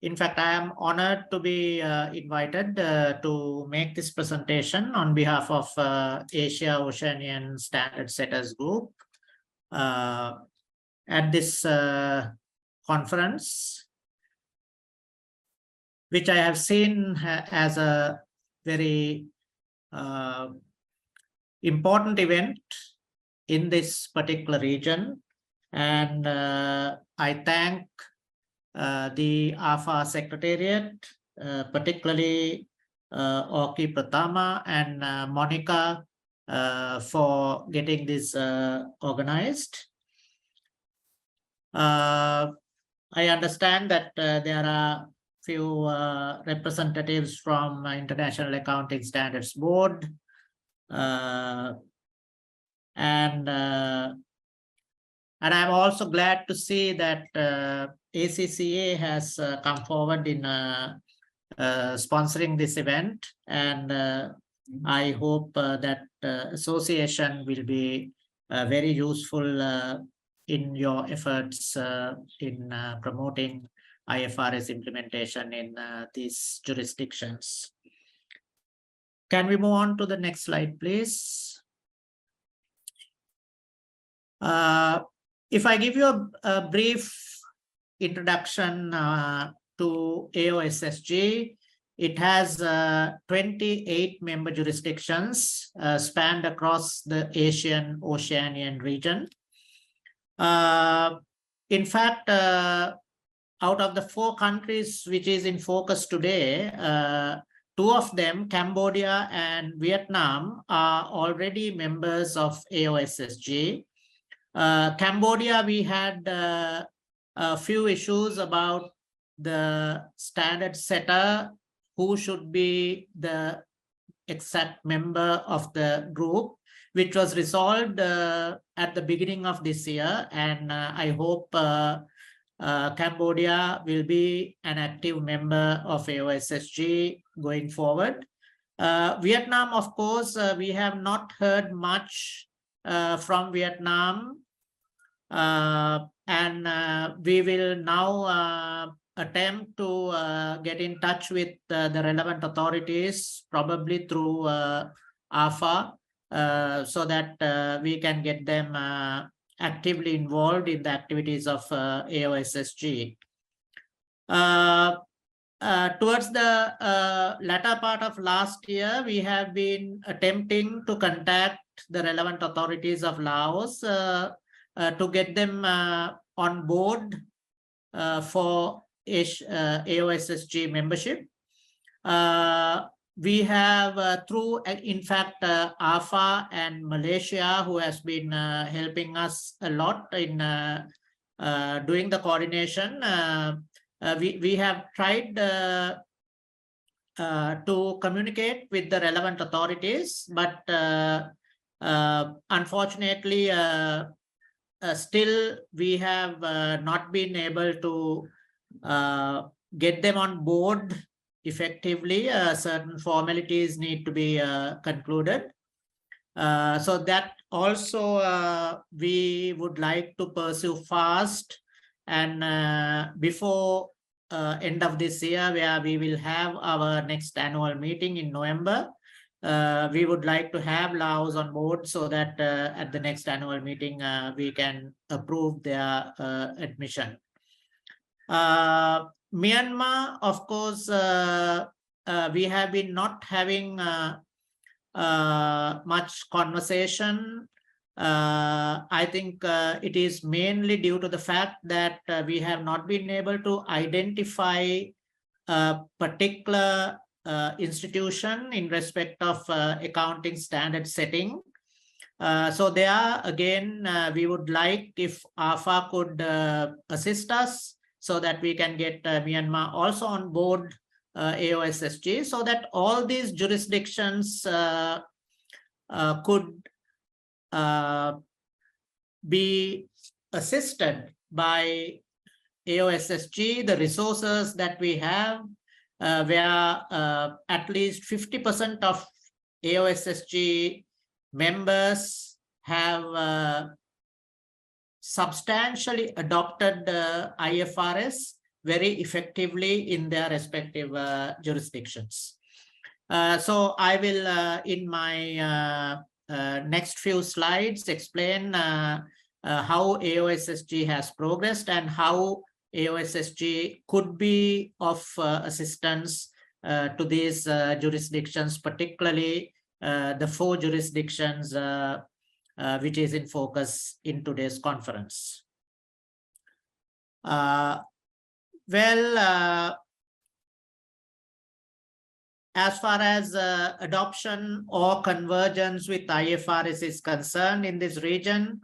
In fact, I am honored to be invited to make this presentation on behalf of Asia Oceanian Standard Setters Group at this conference, which I have seen as a very important event in this particular region. And I thank the AFA Secretariat, particularly Oki Pratama and Monica for getting this organized. I understand that there are few representatives from International Accounting Standards Board and I'm also glad to see that ACCA has come forward in sponsoring this event, and I hope that association will be very useful in your efforts in promoting IFRS implementation in these jurisdictions. Can we move on to the next slide, please? If I give you a brief introduction to AOSSG, it has 28 member jurisdictions spanned across the Asian Oceanian region. In fact, out of the 4 countries which is in focus today, 2 of them, Cambodia and Vietnam, are already members of AOSSG. Cambodia, we had a few issues about the standard setter, who should be the exact member of the group, which was resolved at the beginning of this year. And I hope Cambodia will be an active member of AOSSG going forward. Vietnam, of course, we have not heard much from Vietnam, and we will now attempt to get in touch with the relevant authorities, probably through AFA, so that we can get them actively involved in the activities of AOSSG. Towards the latter part of last year, we have been attempting to contact the relevant authorities of Laos to get them on board for AOSSG membership. We have through, in fact, AFA and Malaysia, who has been helping us a lot in doing the coordination. We have tried to communicate with the relevant authorities, but unfortunately, still we have not been able to get them on board effectively. Certain formalities need to be concluded. So that also we would like to pursue fast, and before end of this year, where we will have our next annual meeting in November, we would like to have Laos on board, so that at the next annual meeting we can approve their admission. Myanmar, of course, we have been not having much conversation. I think it is mainly due to the fact that we have not been able to identify a particular institution in respect of accounting standard setting. So there again, we would like if AFA could assist us, so that we can get Myanmar also on board AOSSG, so that all these jurisdictions could be assisted by AOSSG, the resources that we have, where at least 50% of AOSSG members have substantially adopted IFRS, very effectively in their respective jurisdictions. So I will, in my next few slides, explain how AOSSG has progressed and how AOSSG could be of assistance to these jurisdictions, particularly the 4 jurisdictions which is in focus in today's conference. As far as adoption or convergence with IFRS is concerned in this region,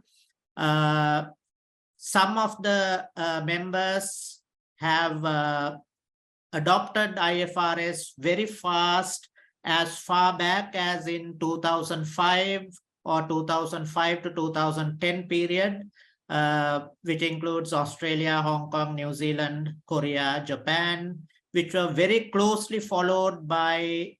some of the members have adopted IFRS very fast, as far back as in 2005 or 2005 to 2010 period, which includes Australia, Hong Kong, New Zealand, Korea, Japan, which were very closely followed by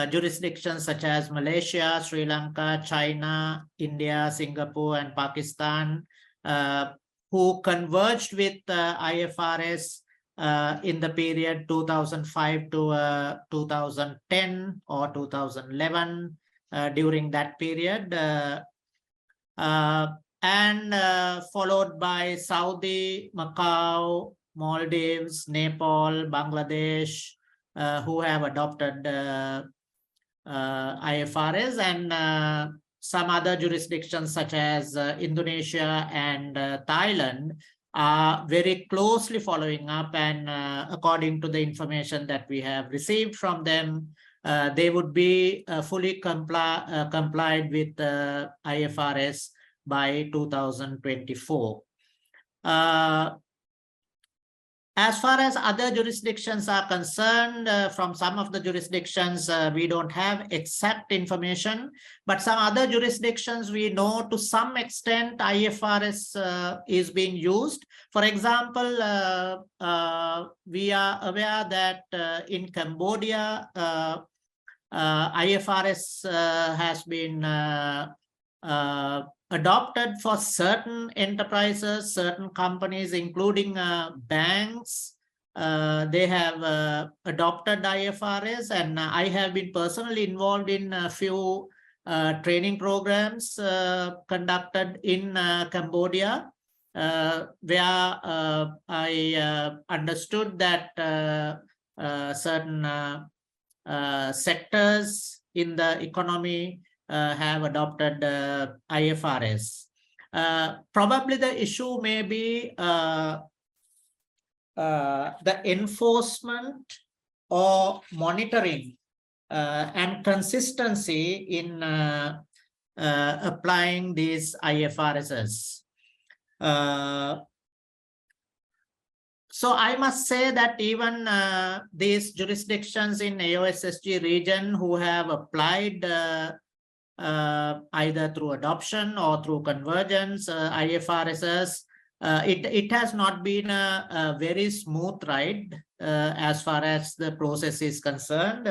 jurisdictions such as Malaysia, Sri Lanka, China, India, Singapore, and Pakistan, who converged with IFRS in the period 2005 to 2010 or 2011, during that period, and followed by Saudi, Macau, Maldives, Nepal, Bangladesh, who have adopted IFRS, and some other jurisdictions such as Indonesia and Thailand are very closely following up, and according to the information that we have received from them, they would be fully complied with IFRS by 2024. As far as other jurisdictions are concerned, from some of the jurisdictions, we don't have exact information, but some other jurisdictions we know to some extent IFRS is being used. For example, we are aware that in Cambodia, IFRS has been adopted for certain enterprises, certain companies, including banks. They have adopted IFRS, and I have been personally involved in a few training programs conducted in Cambodia, where I understood that certain sectors in the economy have adopted IFRS. Probably the issue may be the enforcement or monitoring and consistency in applying these IFRSs. So I must say that even these jurisdictions in AOSSG region who have applied either through adoption or through convergence, IFRSs, it has not been a very smooth ride as far as the process is concerned.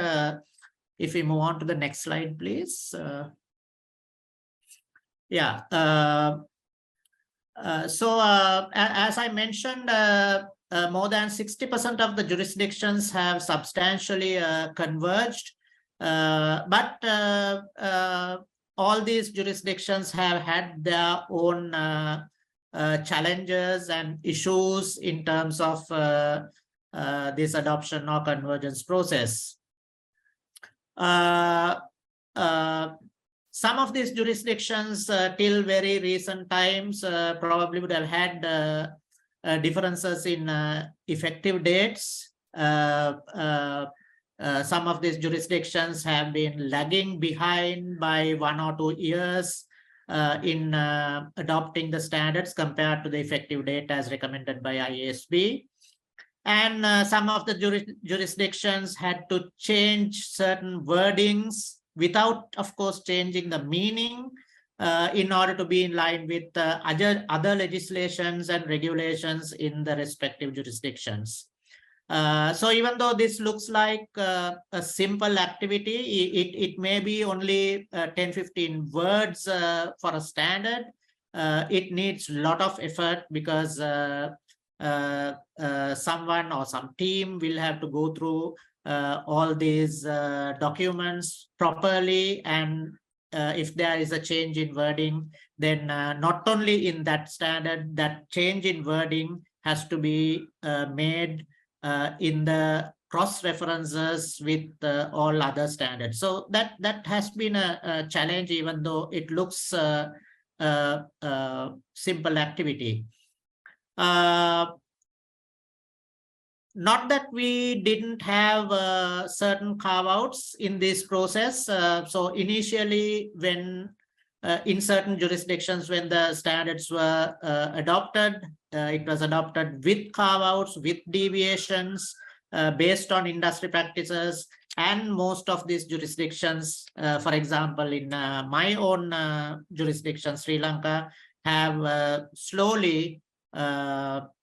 If we move on to the next slide, please. Yeah. So as I mentioned, more than 60% of the jurisdictions have substantially converged. But all these jurisdictions have had their own challenges and issues in terms of this adoption or convergence process. Some of these jurisdictions till very recent times probably would have had differences in effective dates. Some of these jurisdictions have been lagging behind by 1 or 2 years in adopting the standards compared to the effective date as recommended by IASB. And some of the jurisdictions had to change certain wordings without, of course, changing the meaning in order to be in line with other legislations and regulations in the respective jurisdictions. So even though this looks like a simple activity, it may be only 10-15 words for a standard. It needs a lot of effort because someone or some team will have to go through all these documents properly, and if there is a change in wording, then not only in that standard, that change in wording has to be made in the cross references with all other standards. So that has been a challenge, even though it looks simple activity. Not that we didn't have certain carve-outs in this process. So initially, when in certain jurisdictions, when the standards were adopted, it was adopted with carve-outs, with deviations based on industry practices. And most of these jurisdictions, for example, in my own jurisdiction, Sri Lanka, have slowly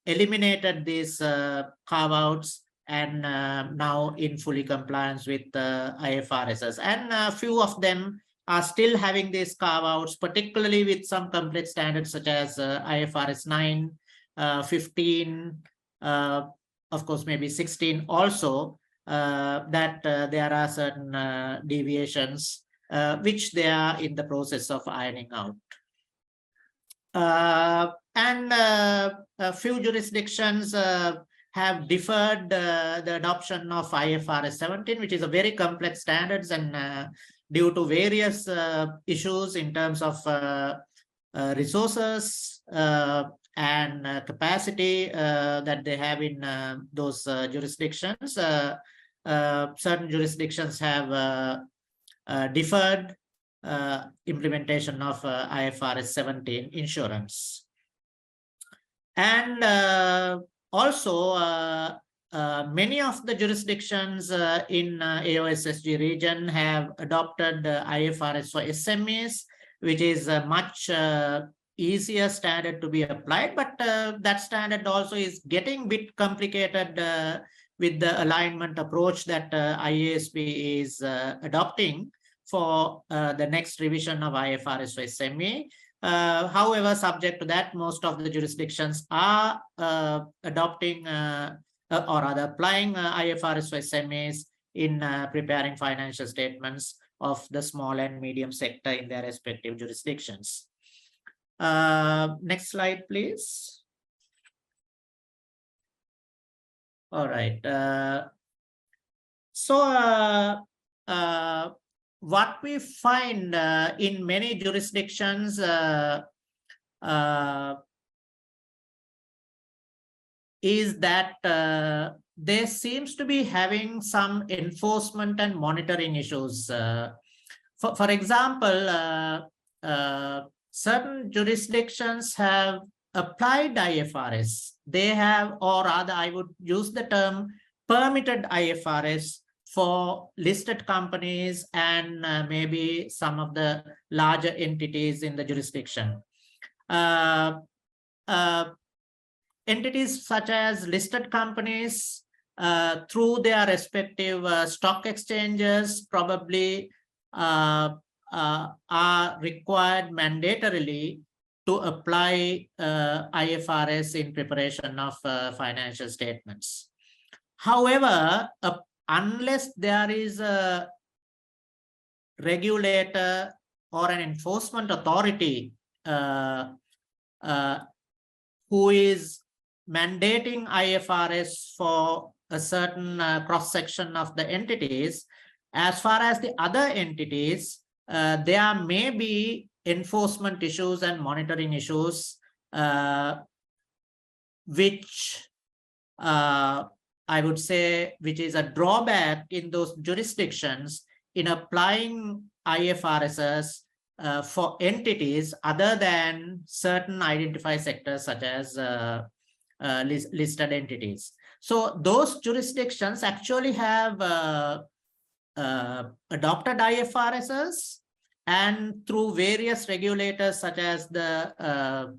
eliminated these carve-outs and now in fully compliance with IFRS. And a few of them are still having these carve-outs, particularly with some complex standards such as IFRS 9, 15, of course, maybe 16 also, that there are certain deviations which they are in the process of ironing out. And a few jurisdictions have deferred the adoption of IFRS 17, which is a very complex standards, and due to various issues in terms of resources and capacity that they have in those jurisdictions. Certain jurisdictions have deferred implementation of IFRS 17 insurance. And also many of the jurisdictions in AOSSG region have adopted IFRS for SMEs, which is a much easier standard to be applied, but that standard also is getting a bit complicated with the alignment approach that IASB is adopting for the next revision of IFRS for SME. However, subject to that, most of the jurisdictions are adopting or rather applying IFRS for SMEs in preparing financial statements of the small and medium sector in their respective jurisdictions. Next slide, please. All right. What we find in many jurisdictions is that there seems to be having some enforcement and monitoring issues. For example, certain jurisdictions have applied IFRS. They have, or rather I would use the term, permitted IFRS for listed companies and maybe some of the larger entities in the jurisdiction. Entities such as listed companies through their respective stock exchanges probably are required mandatorily to apply IFRS in preparation of financial statements. However, unless there is a regulator or an enforcement authority who is mandating IFRS for a certain cross-section of the entities, as far as the other entities, there may be enforcement issues and monitoring issues, which I would say, which is a drawback in those jurisdictions in applying IFRSs for entities other than certain identified sectors such as listed entities. So those jurisdictions actually have adopted IFRSs, and through various regulators such as the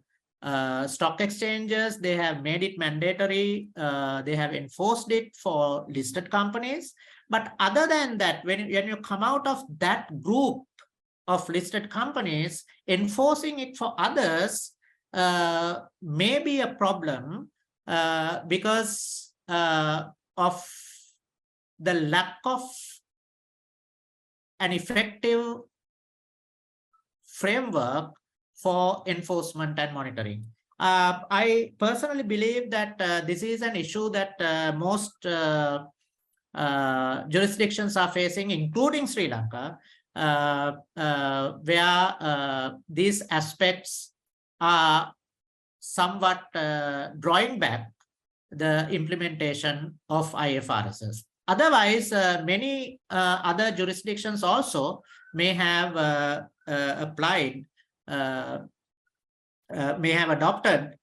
stock exchanges, they have made it mandatory. They have enforced it for listed companies. But other than that, when you come out of that group of listed companies, enforcing it for others may be a problem because of the lack of an effective framework for enforcement and monitoring. I personally believe that this is an issue that most jurisdictions are facing, including Sri Lanka, where these aspects are somewhat drawing back the implementation of IFRSs. Otherwise, many other jurisdictions also may have applied, may have adopted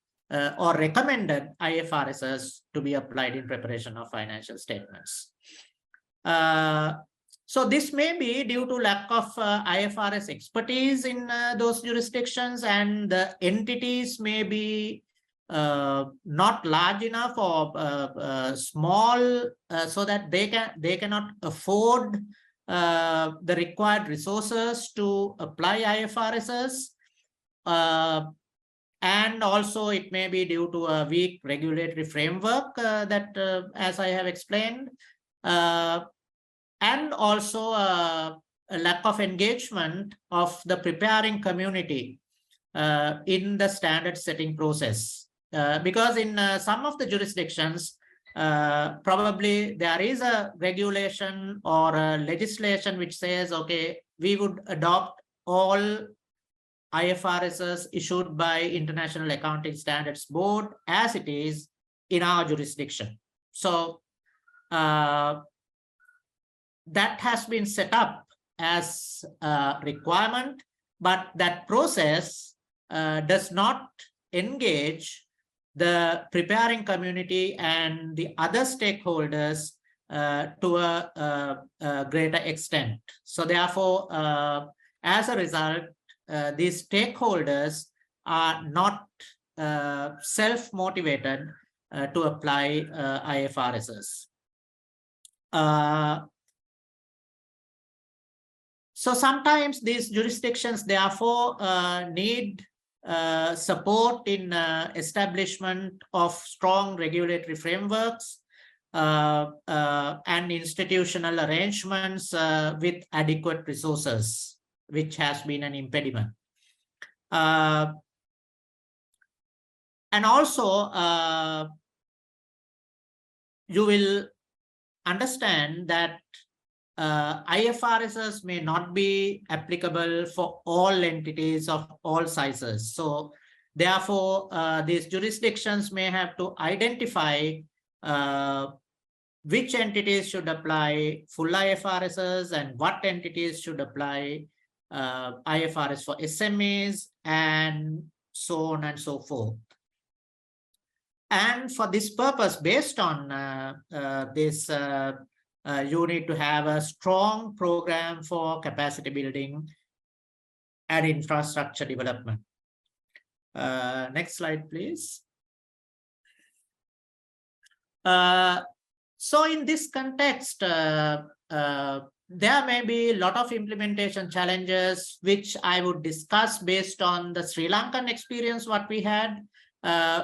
or recommended IFRSs to be applied in preparation of financial statements. So this may be due to lack of IFRS expertise in those jurisdictions, and the entities may be not large enough or small so that they cannot afford the required resources to apply IFRSs. And also it may be due to a weak regulatory framework that, as I have explained, and also a lack of engagement of the preparing community in the standard setting process. Because in some of the jurisdictions, probably there is a regulation or a legislation which says, okay, we would adopt all IFRSs issued by International Accounting Standards Board as it is in our jurisdiction. So that has been set up as a requirement, but that process does not engage the preparing community and the other stakeholders to a greater extent. So therefore, as a result, these stakeholders are not self-motivated to apply IFRSs. So sometimes these jurisdictions, therefore, need support in establishment of strong regulatory frameworks and institutional arrangements with adequate resources, which has been an impediment. And also, you will understand that IFRSs may not be applicable for all entities of all sizes. So therefore, these jurisdictions may have to identify which entities should apply full IFRSs and what entities should apply IFRS for SMEs, and so on and so forth. And for this purpose, based on this, you need to have a strong program for capacity building and infrastructure development. Next slide, please. So in this context, there may be a lot of implementation challenges, which I would discuss based on the Sri Lankan experience, what we had,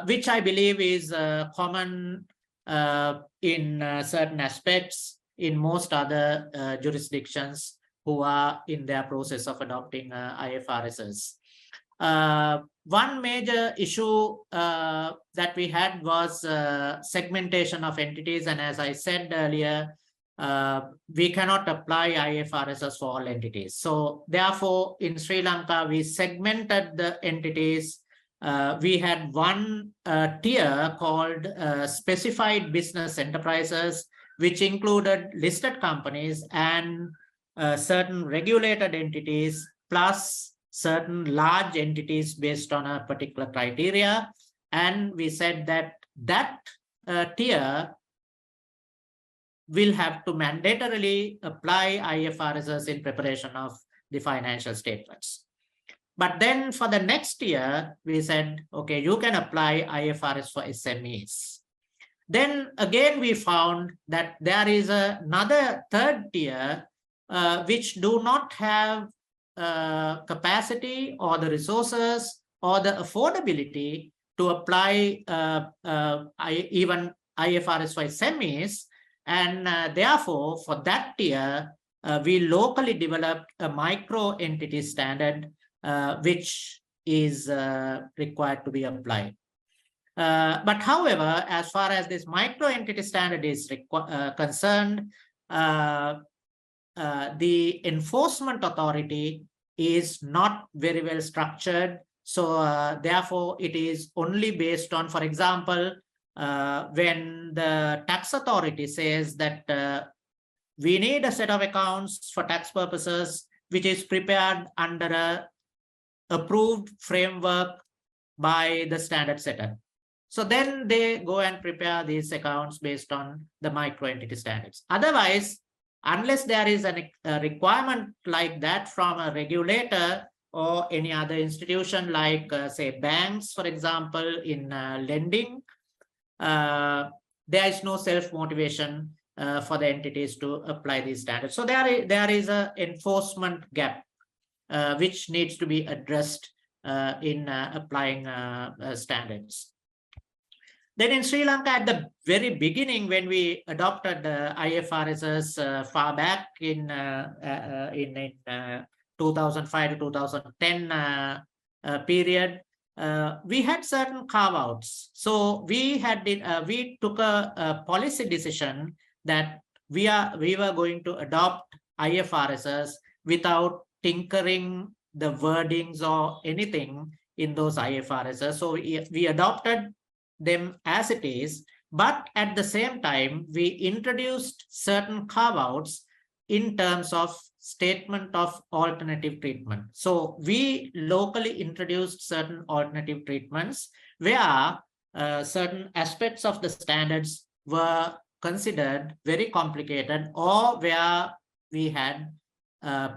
which I believe is common in certain aspects in most other jurisdictions who are in their process of adopting IFRSs. One major issue that we had was segmentation of entities. And as I said earlier, we cannot apply IFRSs for all entities. So therefore, in Sri Lanka, we segmented the entities. We had one tier called specified business enterprises, which included listed companies and certain regulated entities, plus certain large entities based on a particular criteria. And we said that that tier will have to mandatorily apply IFRSs in preparation of the financial statements. But then for the next year, we said, okay, you can apply IFRS for SMEs. Then again, we found that there is another third tier, which do not have capacity or the resources or the affordability to apply even IFRS for SMEs, and therefore for that year we locally developed a micro entity standard which is required to be applied. But however, as far as this micro entity standard is concerned, the enforcement authority is not very well structured. So therefore, it is only based on, for example, when the tax authority says that we need a set of accounts for tax purposes, which is prepared under a approved framework by the standard setter. So then they go and prepare these accounts based on the micro entity standards. Otherwise, unless there is a requirement like that from a regulator or any other institution like, say, banks, for example, in lending, there is no self-motivation for the entities to apply these standards. So there is an enforcement gap which needs to be addressed in applying standards. Then in Sri Lanka, at the very beginning, when we adopted IFRS far back in 2005 to 2010 period, we had certain carve-outs. So we took a policy decision that we were going to adopt IFRS without tinkering the wordings or anything in those IFRS. So we adopted them as it is, but at the same time, we introduced certain carve-outs in terms of statement of alternative treatment. So we locally introduced certain alternative treatments where certain aspects of the standards were considered very complicated, or where we had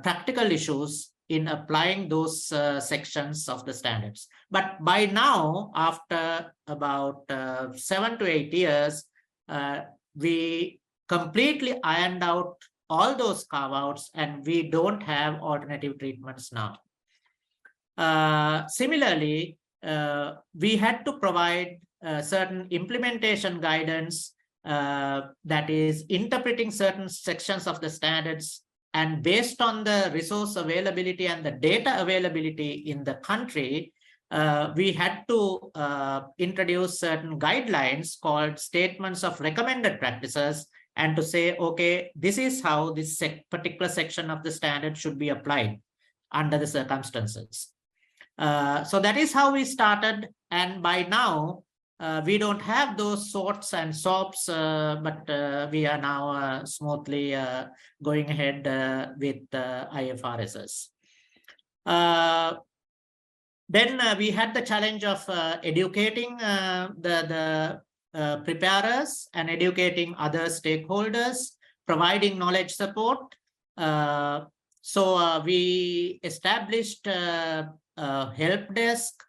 practical issues in applying those sections of the standards. But by now, after about 7 to 8 years, we completely ironed out all those carve-outs, and we don't have alternative treatments now. Similarly, we had to provide certain implementation guidance that is interpreting certain sections of the standards, and based on the resource availability and the data availability in the country, we had to introduce certain guidelines called statements of recommended practices, and to say, okay, this is how this particular section of the standard should be applied under the circumstances. So that is how we started, and by now, we don't have those sorts and sops, but we are now smoothly going ahead with IFRS. Then we had the challenge of educating the preparers and educating other stakeholders, providing knowledge support. So we established a help desk,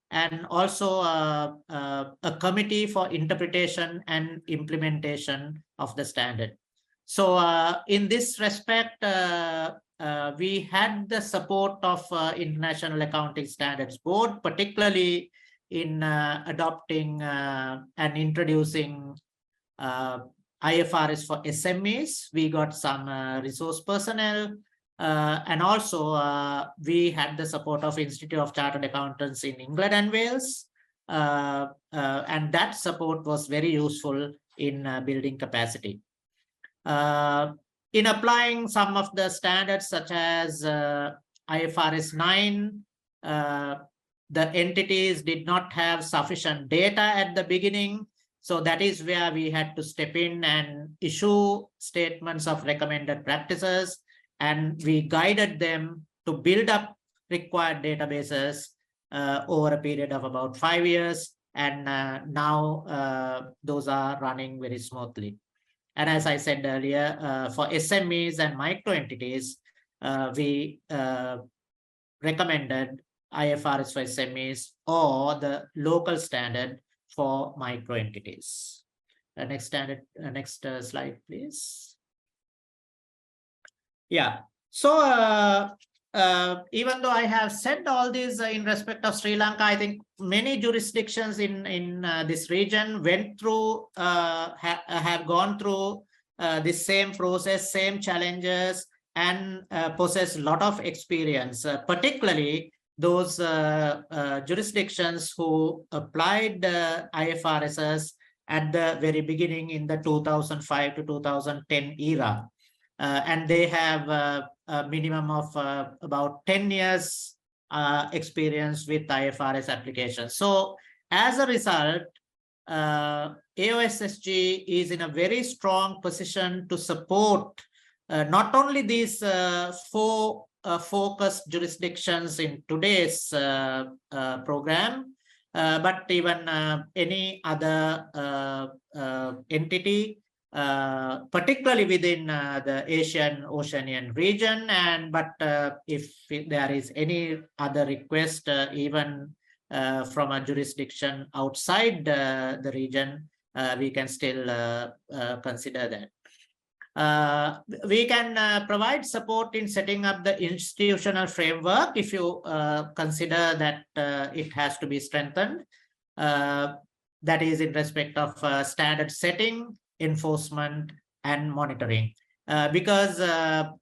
and also a committee for interpretation and implementation of the standard. So in this respect, we had the support of International Accounting Standards Board, particularly in adopting and introducing IFRS for SMEs. We got some resource personnel, and also we had the support of Institute of Chartered Accountants in England and Wales, and that support was very useful in building capacity. In applying some of the standards such as IFRS 9, the entities did not have sufficient data at the beginning. So that is where we had to step in and issue statements of recommended practices, and we guided them to build up required databases over a period of about 5 years. And now those are running very smoothly. And as I said earlier, for SMEs and micro entities, we recommended IFRS for SMEs or the local standard for micro entities. Next slide, please. Yeah. So even though I have said all this in respect of Sri Lanka, I think many jurisdictions in this region went through, have gone through this same process, same challenges, and possess a lot of experience, particularly those jurisdictions who applied IFRSs at the very beginning in the 2005 to 2010 era. And they have a minimum of about 10 years experience with IFRS applications. So as a result, AOSSG is in a very strong position to support not only these four focused jurisdictions in today's program, but even any other entity, particularly within the Asian Oceanian region, and but if there is any other request, even from a jurisdiction outside the region, we can still consider that. We can provide support in setting up the institutional framework if you consider that it has to be strengthened. That is in respect of standard setting, enforcement, and monitoring. Because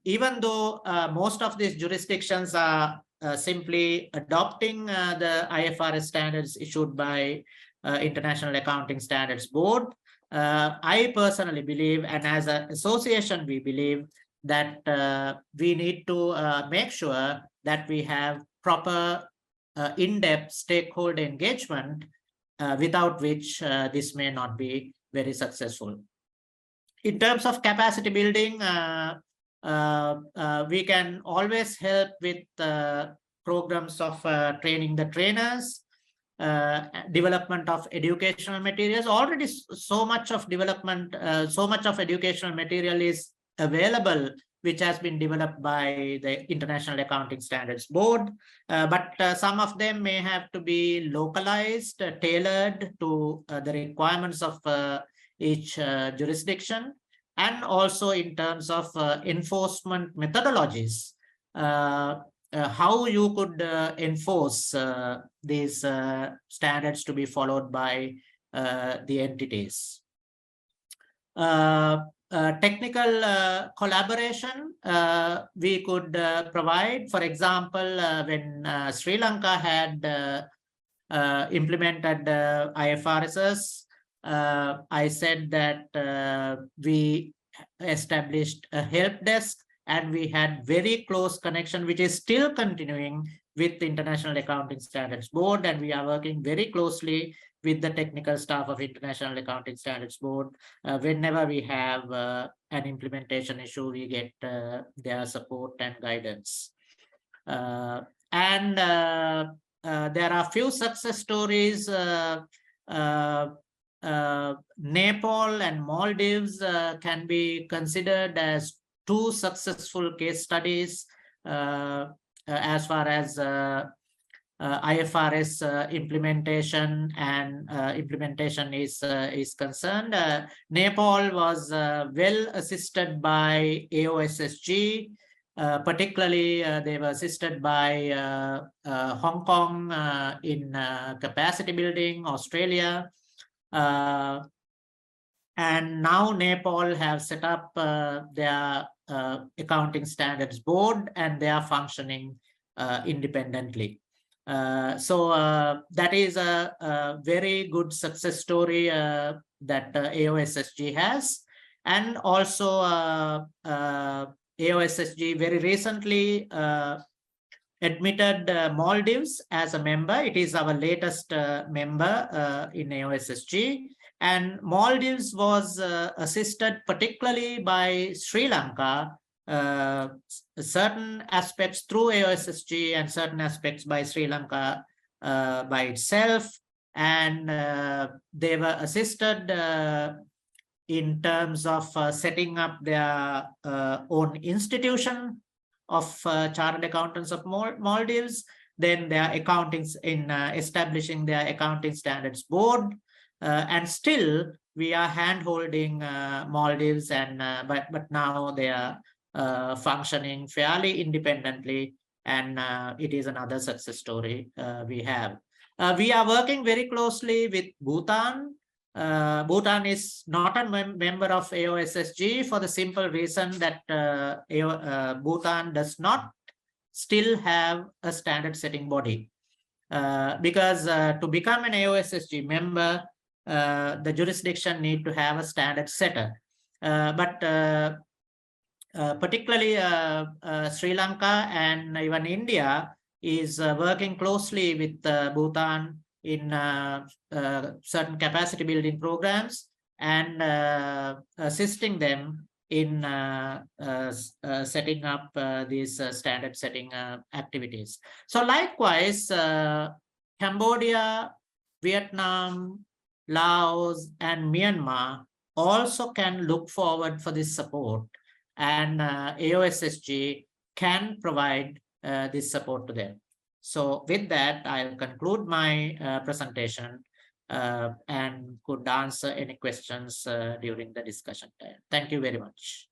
even though most of these jurisdictions are simply adopting the IFRS standards issued by International Accounting Standards Board, I personally believe, and as an association, we believe that we need to make sure that we have proper in-depth stakeholder engagement, without which this may not be very successful. In terms of capacity building, we can always help with programs of training the trainers, development of educational materials. Already so much of development, so much of educational material is available, which has been developed by the International Accounting Standards Board, but some of them may have to be localized, tailored to the requirements of each jurisdiction, and also in terms of enforcement methodologies. How you could enforce these standards to be followed by the entities. Technical collaboration we could provide. For example, when Sri Lanka had implemented IFRSs, I said that we established a help desk, and we had very close connection, which is still continuing with the International Accounting Standards Board, and we are working very closely with the technical staff of International Accounting Standards Board. Whenever we have an implementation issue, we get their support and guidance. And there are few success stories. Nepal and Maldives can be considered as two successful case studies as far as IFRS implementation and implementation is concerned. Nepal was well assisted by AOSSG. Particularly, they were assisted by Hong Kong in capacity building, Australia. And now Nepal have set up their accounting standards board, and they are functioning independently. So that is a very good success story that AOSSG has. And also AOSSG very recently admitted Maldives as a member. It is our latest member in AOSSG. And Maldives was assisted particularly by Sri Lanka, certain aspects through AOSSG and certain aspects by Sri Lanka by itself. And they were assisted in terms of setting up their own institution of Chartered Accountants of Maldives, then their accountings in establishing their accounting standards board. And still we are hand-holding Maldives, and but now they are functioning fairly independently and it is another success story we have. We are working very closely with Bhutan. Bhutan is not a member of AOSSG for the simple reason that Bhutan does not still have a standard setting body. Because to become an AOSSG member, the jurisdiction need to have a standard setter. But particularly Sri Lanka and even India is working closely with Bhutan in certain capacity building programs and assisting them in setting up these standard setting activities. So likewise, Cambodia, Vietnam, Laos, and Myanmar also can look forward for this support, and AOSSG can provide this support to them. So with that, I'll conclude my presentation and could answer any questions during the discussion time. Thank you very much.